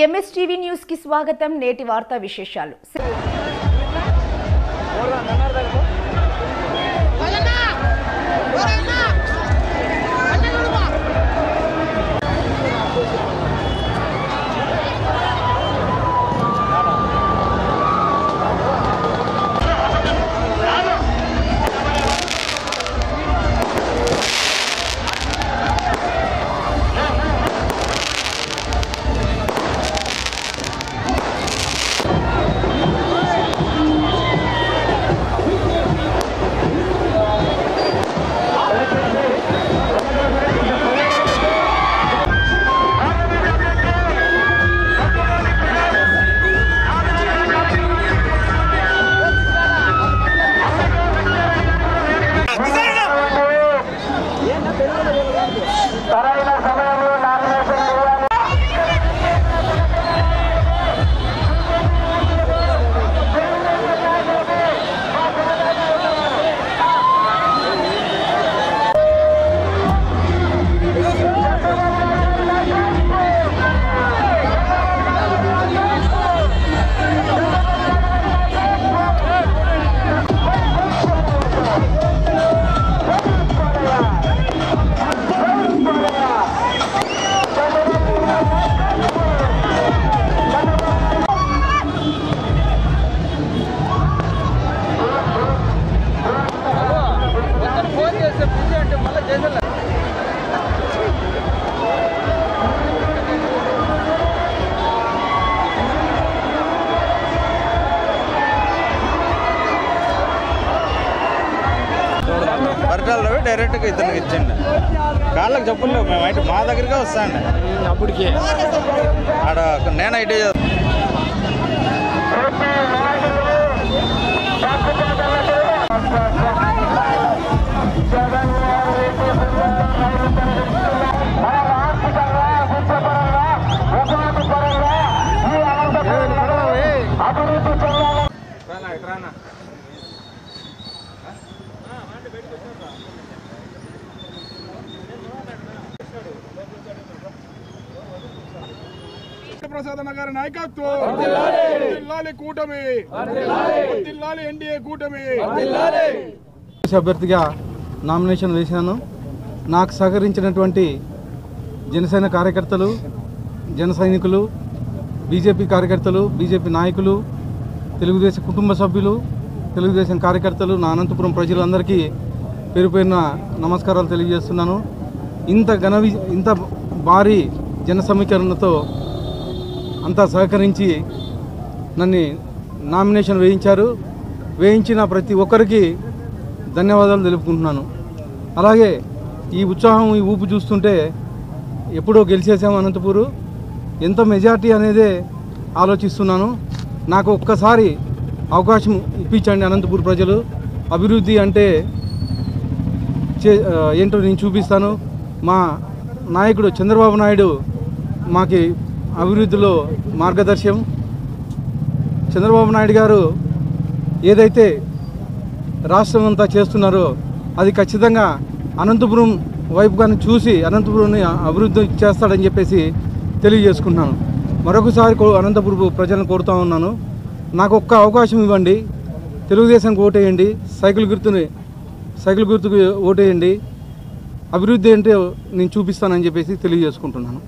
MSTV news కి స్వాగతం. నేటి వార్తా విశేషాలు. డైరెక్ట్గా ఇతనికి ఇచ్చండి. కాళ్ళకి చెప్పులు మేము మా దగ్గరగా వస్తాండి. అప్పటికి ఆడ నేను ఐటీ ప్రసాద్ గారి నాయకత్వం, కూటమి, ఎన్డీఏ కూటమి. అభ్యర్థిగా నామినేషన్ వేశాను. నాకు సహకరించినటువంటి జనసేన కార్యకర్తలు, జన సైనికులు, బీజేపీ కార్యకర్తలు, బీజేపీ నాయకులు, తెలుగుదేశం కుటుంబ సభ్యులు, తెలుగుదేశం కార్యకర్తలు, నా అనంతపురం ప్రజలందరికీ పేరు పేరున నమస్కారాలు తెలియజేస్తున్నాను. ఇంత భారీ జన సమీకరణతో అంతా సహకరించి నన్ను నామినేషన్ వేయించిన ప్రతి ఒక్కరికి ధన్యవాదాలు తెలుపుకుంటున్నాను. అలాగే ఈ ఉత్సాహం, ఈ ఊపు చూస్తుంటే ఎప్పుడో గెలిచేసాము అనంతపూరు, ఎంత మెజార్టీ అనేదే ఆలోచిస్తున్నాను. నాకు ఒక్కసారి అవకాశం ఇప్పించండి అనంతపూర్ ప్రజలు. అభివృద్ధి అంటే ఏంటో నేను చూపిస్తాను. మా నాయకుడు చంద్రబాబు నాయుడు మాకి అభివృద్ధిలో మార్గదర్శనం. చంద్రబాబు నాయుడు గారు ఏదైతే రాష్ట్రం అంతా చేస్తున్నారో అది ఖచ్చితంగా అనంతపురం వైపుగానే చూసి అనంతపురాన్ని అభివృద్ధి చేస్తాడని చెప్పేసి తెలియజేసుకుంటున్నాను. మరొకసారి అనంతపురం ప్రజలను కోరుతూ ఉన్నాను, నాకు ఒక్క అవకాశం ఇవ్వండి, తెలుగుదేశానికి ఓటేయండి, సైకిల్ గుర్తుకు ఓటేయండి, అభివృద్ధి ఏంటో నేను చూపిస్తానని చెప్పేసి తెలియజేసుకుంటున్నాను.